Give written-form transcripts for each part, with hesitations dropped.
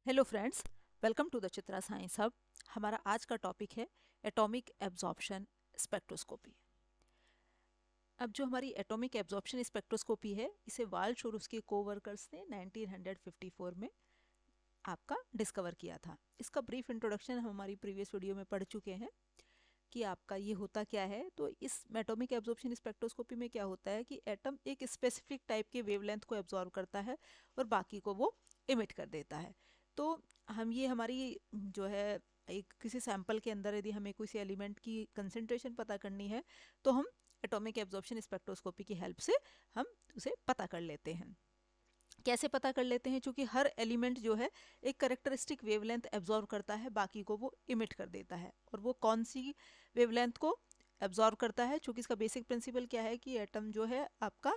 Hello friends, welcome to the Chitra science hub. हमारा आज का टॉपिक है एटॉमिक एब्जॉर्प्शन स्पेक्ट्रोस्कोपी। अब जो हमारी एटॉमिक एब्जॉर्प्शन स्पेक्ट्रोस्कोपी है, इसे वाल्श और उसके कोवर्कर्स ने 1954 में आपका डिस्कवर किया था। इसका ब्रीफ इंट्रोडक्शन हम हमारी प्रीवियस वीडियो में पढ़ चुके हैं कि आपका ये होता क्या है। तो इस एटॉमिक एब्जॉर्प्शन स्पेक्ट्रोस्कोपी में क्या होता है कि एटम एक स्पेसिफिक टाइप के वेवलेंथ को एब्जॉर्व करता है और बाकी को वो इमिट कर देता है। तो हम ये हमारी जो है एक किसी सैंपल के अंदर यदि हमें किसी एलिमेंट की कंसंट्रेशन पता करनी है तो हम एटॉमिक एब्जॉर्प्शन स्पेक्ट्रोस्कोपी की हेल्प से हम उसे पता कर लेते हैं। कैसे पता कर लेते हैं? क्योंकि हर एलिमेंट जो है एक करेक्टरिस्टिक वेवलेंथ एब्जॉर्व करता है, बाकी को वो इमिट कर देता है। और वो कौन सी वेवलेंथ को एब्जॉर्व करता है? क्योंकि इसका बेसिक प्रिंसिपल क्या है कि एटम जो है आपका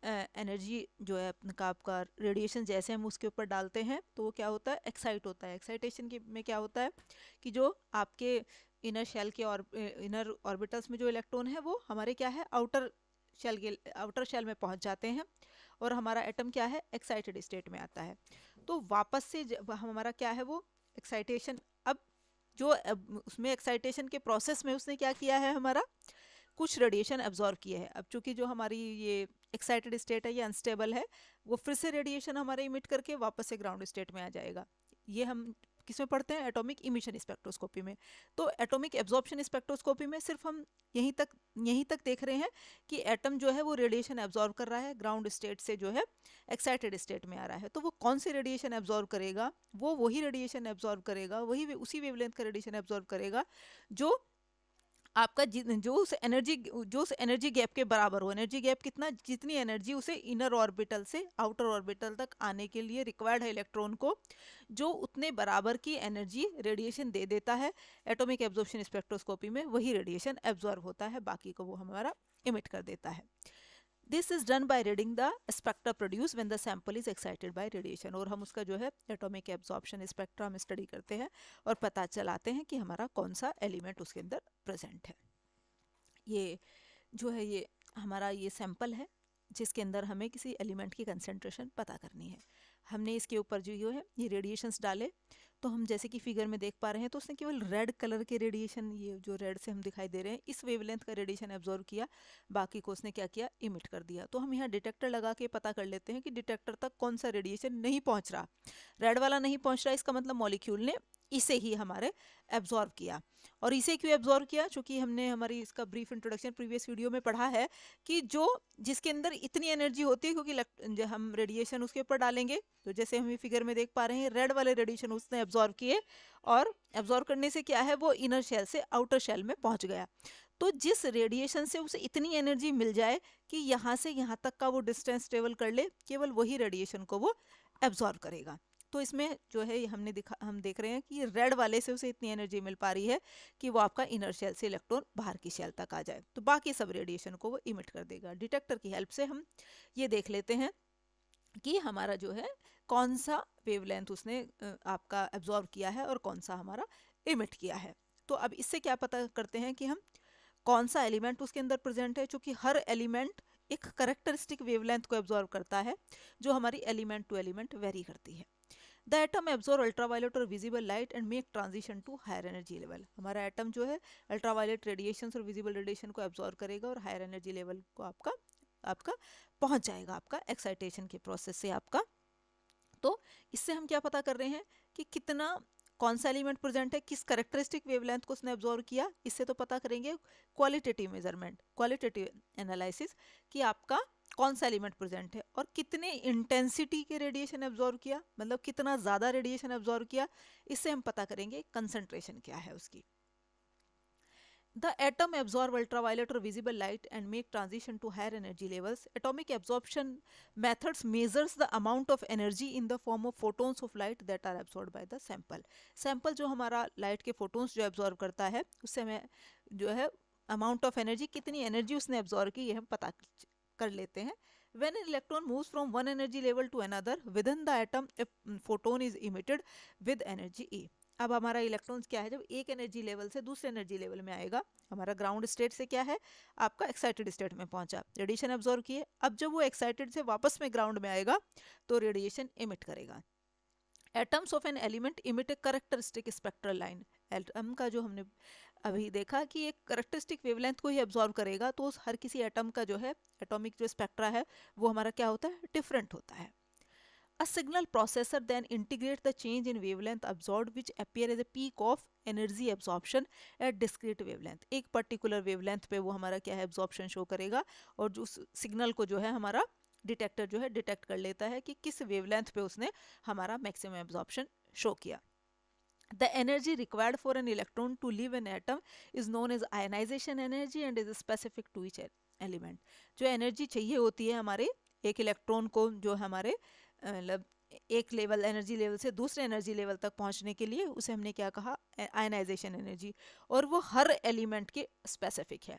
एनर्जी जो है का आपका रेडिएशन जैसे हम उसके ऊपर डालते हैं तो वो क्या होता है, एक्साइट होता है। एक्साइटेशन के में क्या होता है कि जो आपके इनर शेल के और इनर ऑर्बिटल्स में जो इलेक्ट्रॉन है वो हमारे क्या है, आउटर शेल में पहुंच जाते हैं और हमारा एटम क्या है, एक्साइटेड स्टेट में आता है। तो वापस से जब हमारा क्या है वो एक्साइटेशन, अब उसमें एक्साइटेशन के प्रोसेस में उसने क्या किया है, हमारा कुछ रेडिएशन एब्जॉर्व किए हैं। अब चूंकि जो हमारी ये एक्साइटेड स्टेट है ये अनस्टेबल है, वो फिर से रेडिएशन हमारे इमिट करके वापस से ग्राउंड स्टेट में आ जाएगा। ये हम किसमें पढ़ते हैं? एटॉमिक इमिशन स्पेक्ट्रोस्कोपी में। तो एटॉमिक एब्जॉर्प्शन स्पेक्ट्रोस्कोपी में सिर्फ हम यहीं तक देख रहे हैं कि एटम जो है वो रेडिएशन एब्जॉर्व कर रहा है, ग्राउंड स्टेट से जो है एक्साइटेड स्टेट में आ रहा है। तो वो कौन सी रेडिएशन एब्जॉर्व करेगा? वो वही रेडिएशन एब्जॉर्व करेगा, उसी वेवलेंथ का रेडिएशन एब्जॉर्व करेगा जो आपका जो उस एनर्जी गैप के बराबर हो। एनर्जी गैप कितना? जितनी एनर्जी उसे इनर ऑर्बिटल से आउटर ऑर्बिटल तक आने के लिए रिक्वायर्ड है इलेक्ट्रॉन को, जो उतने बराबर की एनर्जी रेडिएशन दे देता है एटॉमिक एब्जॉर्प्शन स्पेक्ट्रोस्कोपी में, वही रेडिएशन एब्जॉर्ब होता है, बाकी को वो हमारा इमिट कर देता है। This is done by reading the spectra produce when the sample is excited by radiation. और हम उसका जो है एटॉमिक एब्जॉर्प्शन स्पेक्ट्रा हम स्टडी करते हैं और पता चलाते हैं कि हमारा कौन सा एलिमेंट उसके अंदर प्रेजेंट है। ये जो है ये हमारा ये सैंपल है जिसके अंदर हमें किसी एलिमेंट की कंसेंट्रेशन पता करनी है। हमने इसके ऊपर जो है ये रेडिएशंस डाले, तो हम जैसे कि फिगर में देख पा रहे हैं तो उसने केवल रेड कलर के रेडिएशन, ये जो रेड से हम दिखाई दे रहे हैं, इस वेवलेंथ का रेडिएशन एब्जॉर्व किया, बाकी को उसने क्या किया, इमिट कर दिया। तो हम यहाँ डिटेक्टर लगा के पता कर लेते हैं कि डिटेक्टर तक कौन सा रेडिएशन नहीं पहुंच रहा। रेड वाला नहीं पहुंच रहा, इसका मतलब मॉलिक्यूल ने इसे ही हमारे एब्जॉर्व किया। और इसे क्यों एब्जॉर्व किया? क्योंकि हमने हमारी इसका ब्रीफ इंट्रोडक्शन प्रीवियस वीडियो में पढ़ा है कि जिसके अंदर इतनी एनर्जी होती है, क्योंकि जब हम रेडिएशन उसके ऊपर डालेंगे तो जैसे हम ये फिगर में देख पा रहे हैं, रेड वाले रेडिएशन उसने एब्जॉर्व किए और एब्जॉर्व करने से क्या है, वो इनर शेल से आउटर शेल में पहुंच गया। तो जिस रेडिएशन से उसे इतनी एनर्जी मिल जाए कि यहाँ से यहाँ तक का वो डिस्टेंस ट्रेवल कर ले, केवल वही रेडिएशन को वो एब्जॉर्व करेगा। तो इसमें जो है हम देख रहे हैं कि रेड वाले से उसे इतनी एनर्जी मिल पा रही है कि वो आपका इनर शेल से इलेक्ट्रॉन बाहर की शेल तक आ जाए, तो बाकी सब रेडिएशन को वो इमिट कर देगा। डिटेक्टर की हेल्प से हम ये देख लेते हैं कि हमारा जो है कौन सा वेवलेंथ उसने आपका एब्जॉर्व किया है और कौन सा हमारा इमिट किया है। तो अब इससे क्या पता करते हैं कि हम कौन सा एलिमेंट उसके अंदर प्रेजेंट है। चूंकि हर एलिमेंट एक करेक्टरिस्टिक वेवलेंथ को एब्जॉर्व करता है जो हमारी एलिमेंट टू एलिमेंट वेरी करती है। द एटम एब्जॉर्व अल्ट्रावायलेट और visible light and make transition to higher energy level. हमारा एटम जो है अल्ट्रावायलेट रेडिएशन और विजिबल रेडिएशन को एब्जॉर्व करेगा और हायर एनर्जी लेवल को आपका आपका पहुंच जाएगा आपका एक्साइटेशन के प्रोसेस से आपका। तो इससे हम क्या पता कर रहे हैं कि कितना कौन सा एलिमेंट प्रेजेंट है, किस करेक्टरिस्टिक वेवलेंथ को उसने एब्जॉर्व किया। इससे तो पता करेंगे क्वालिटेटिव मेजरमेंट, क्वालिटेटिव एनालिसिस, कि आपका कौन सा एलिमेंट प्रेजेंट है और कितने इंटेंसिटी के रेडिएशन एब्जॉर्व किया, मतलब कितना ज़्यादा रेडिएशन एब्जॉर्व किया। इससे हम पता करेंगे कंसंट्रेशन क्या है उसकी। The atom absorb ultraviolet or visible light and make transition to higher energy levels. Atomic absorption methods measures the amount of energy in the form of photons of light that are absorbed by the sample. Sample जो हमारा light के photons जो absorb करता है, उससे हमें जो है amount of energy, कितनी energy उसने absorb की, ये हम पता कर लेते हैं। When an electron moves from one energy level to another within the atom, a photon is emitted with energy E. अब हमारा इलेक्ट्रॉन्स क्या है, जब एक एनर्जी लेवल से दूसरे एनर्जी लेवल में आएगा, हमारा ग्राउंड स्टेट से क्या है, आपका एक्साइटेड स्टेट में पहुंचा, रेडिएशन एब्जॉर्व किए। अब जब वो एक्साइटेड से वापस में ग्राउंड में आएगा तो रेडिएशन इमिट करेगा। Atoms of an element emit A characteristic spectral line. Atom का जो हमने अभी देखा कि एक करेक्टरिस्टिक वेवलेंथ को ही एब्जॉर्व करेगा, तो उस हर किसी एटम का जो है एटॉमिक जो स्पेक्ट्रा है वो हमारा क्या होता है, डिफरेंट होता है। A signal processor then integrates the change in wavelength absorbed which appear as a peak of energy absorption at discrete wavelength। एक पर्टिकुलर वेवलेंथ पे वो हमारा क्या है, एब्जॉर्प्शन शो करेगा, और जो सिग्नल को जो है हमारा डिटेक्टर जो है डिटेक्ट कर लेता है कि किस वेवलेंथ पे उसने हमारा मैक्सिमम एब्जॉर्प्शन शो किया। The energy required for an electron to leave an atom is known as ionization energy and is specific to each element। जो एनर्जी चाहिए होती है हमारे एक इलेक्ट्रॉन को जो हमारे मतलब एक लेवल एनर्जी लेवल से दूसरे एनर्जी लेवल तक पहुंचने के लिए, उसे हमने क्या कहा, आयनाइजेशन एनर्जी, और वो हर एलिमेंट के स्पेसिफिक है।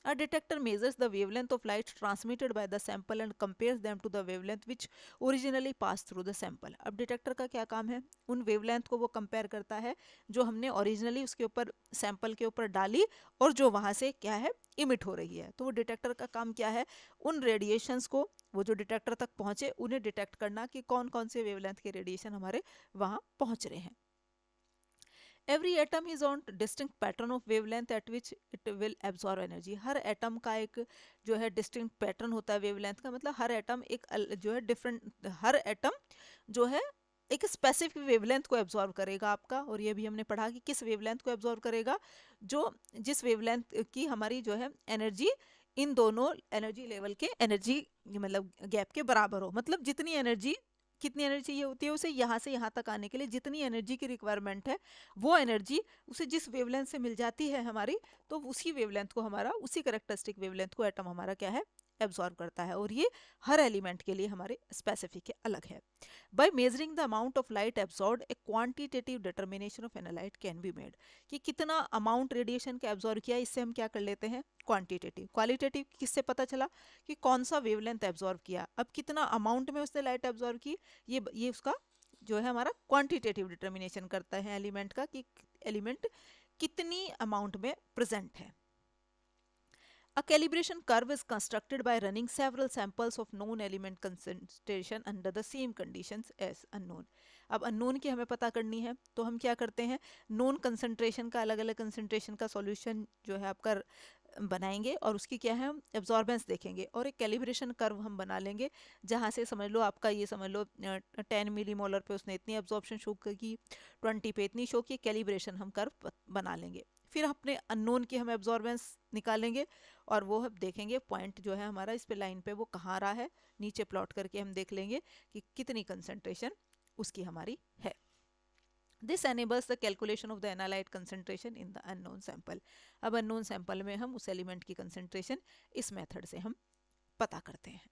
A detector measures the wavelength of light transmitted by the sample and compares them to the wavelength which originally passed through the sample। अब डिटेक्टर का क्या काम है, उन वेवलेंथ को वो कंपेयर करता है जो हमने ओरिजिनली उसके ऊपर सैंपल के ऊपर डाली और जो वहाँ से क्या है इमिट हो रही है। तो वो डिटेक्टर का काम क्या है, उन रेडिएशंस को वो जो डिटेक्टर तक पहुँचे उन्हें डिटेक्ट करना कि कौन कौन से वेवलेंथ के रेडिएशन हमारे वहाँ पहुँच रहे हैं। Every atom is on distinct pattern of wavelength at which it will absorb energy। Her atom का एक जो है डिस्टिंक्ट पैटर्न होता है वेवलेंथ का, मतलब हर एटम एक जो है डिफरेंट, हर एटम जो है एक स्पेसिफिक वेवलेंथ को एब्जॉर्व करेगा आपका। और ये भी हमने पढ़ा कि किस वेवलेंथ को एब्जॉर्व करेगा, जो जिस वेवलेंथ की हमारी जो है एनर्जी इन दोनों एनर्जी लेवल के एनर्जी मतलब गैप के बराबर हो। मतलब जितनी एनर्जी, कितनी एनर्जी चाहिए होती है उसे यहाँ से यहाँ तक आने के लिए, जितनी एनर्जी की रिक्वायरमेंट है वो एनर्जी उसे जिस वेवलेंथ से मिल जाती है हमारी, तो उसी वेवलेंथ को हमारा, उसी करेक्टरिस्टिक वेवलेंथ को एटम हमारा क्या है एब्जॉर्ब करता है। और ये हर एलिमेंट के लिए हमारे स्पेसिफिक है, अलग है। By measuring the amount of light absorb A quantitative determination of analyte can be made. कि कितना अमाउंट रेडिएशन का एब्जॉर्ब किया, इससे हम क्या कर लेते हैं क्वांटिटेटिव। क्वालिटेटिव किससे पता चला कि कौन सा वेवलेंथ एब्जॉर्ब किया, अब कितना अमाउंट में उसने लाइट एब्जॉर्ब की, ये उसका जो है हमारा क्वांटिटेटिव डिटर्मिनेशन करता है एलिमेंट का, कि एलिमेंट कितनी अमाउंट में प्रेजेंट है। A calibration curve is constructed by running several samples of known element concentration under the same conditions as unknown। अब अननोन की हमें पता करनी है, तो हम क्या करते हैं, नोन कंसंट्रेशन का, अलग अलग कंसंट्रेशन का सॉल्यूशन जो है आपका बनाएंगे और उसकी क्या है हम एब्जॉर्बेंस देखेंगे, और एक कैलिब्रेशन कर्व हम बना लेंगे जहाँ से समझ लो आपका ये समझ लो 10 मिलीमोलर पे उसने इतनी एब्जॉर्प्शन शो की, 20 पे इतनी शो की, कैलिब्रेशन हम कर्व बना लेंगे। फिर अपने अननोन की हम एब्जॉर्बेंस निकालेंगे और वो हम देखेंगे पॉइंट जो है हमारा इस पे लाइन पे वो कहाँ रहा है, नीचे प्लॉट करके हम देख लेंगे कि कितनी कंसंट्रेशन उसकी हमारी है। This enables the calculation of the analyte concentration in the unknown sample। अब unknown sample में हम उस एलिमेंट की कंसंट्रेशन इस मेथड से हम पता करते हैं।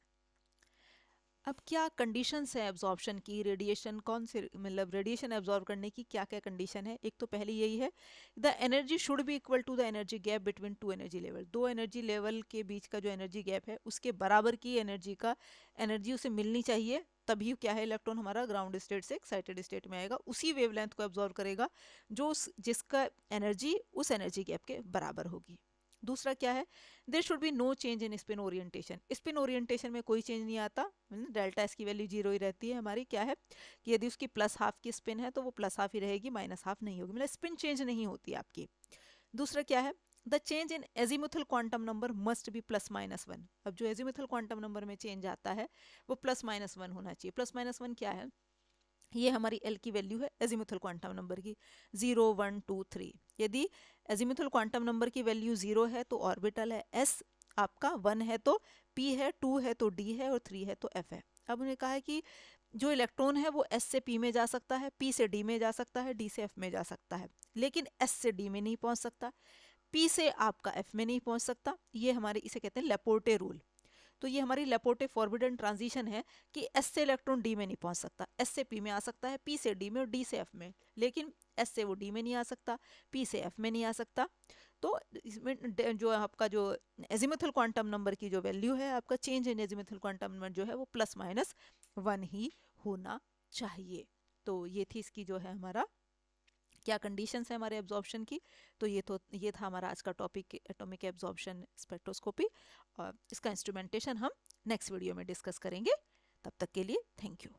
अब क्या कंडीशंस है एब्जॉर्प्शन की, रेडिएशन कौन से, मतलब रेडिएशन एब्जॉर्ब करने की क्या क्या कंडीशन है। एक तो पहली यही है, the energy should be equal to the energy gap between two energy level. दो एनर्जी लेवल के बीच का जो एनर्जी गैप है उसके बराबर की एनर्जी उसे मिलनी चाहिए, तभी क्या है इलेक्ट्रॉन हमारा ग्राउंड स्टेट से एक्साइटेड स्टेट में आएगा, उसी वेवलेंथ को एब्जॉर्ब करेगा जो जिसका एनर्जी उस एनर्जी गैप के बराबर होगी। दूसरा क्या है, there should be no change in spin orientation. Spin orientation में कोई चेंज नहीं आता, डेल्टा एस की वैल्यू जीरो ही रहती है हमारी। क्या है कि यदि उसकी प्लस हाफ की स्पिन है तो वो प्लस हाफ ही रहेगी, माइनस हाफ नहीं होगी, मतलब स्पिन चेंज नहीं होती आपकी। दूसरा क्या है, the change in azimuthal quantum number must be plus minus one. अब जो एजीमुथल क्वांटम नंबर में चेंज आता है वो प्लस माइनस वन होना चाहिए। प्लस माइनस वन क्या है, ये हमारी एल की वैल्यू है एजीमुथल क्वांटम नंबर की, 0 1 2 3। यदि एजीमुथल क्वांटम नंबर की वैल्यू 0 है तो ऑर्बिटल है एस आपका, 1 है तो पी है, 2 है तो डी है और 3 है तो एफ है। अब उन्हें कहा है कि जो इलेक्ट्रॉन है वो एस से पी में जा सकता है, पी से डी में जा सकता है, डी से एफ में जा सकता है, लेकिन एस से डी में नहीं पहुंच सकता, पी से आपका एफ में नहीं पहुंच सकता। ये हमारे इसे कहते हैं लेपोर्टे रूल। तो ये हमारी लेपोर्टे फॉरबिडन ट्रांजिशन है कि एस से इलेक्ट्रॉन डी में नहीं पहुंच सकता, एस से पी में आ सकता है, पी से डी में और डी से एफ में, लेकिन एस से वो डी में नहीं आ सकता, पी से एफ में नहीं आ सकता। तो इसमें जो आपका जो एजीमुथल क्वांटम नंबर की जो वैल्यू है, आपका change in azimuthal quantum number जो है वो प्लस माइनस 1 ही होना चाहिए। तो ये थी इसकी जो है हमारा क्या कंडीशंस है हमारे एब्जॉर्प्शन की। तो ये था हमारा आज का टॉपिक, एटॉमिक एब्जॉर्प्शन स्पेक्ट्रोस्कोपी, और इसका इंस्ट्रूमेंटेशन हम नेक्स्ट वीडियो में डिस्कस करेंगे। तब तक के लिए थैंक यू।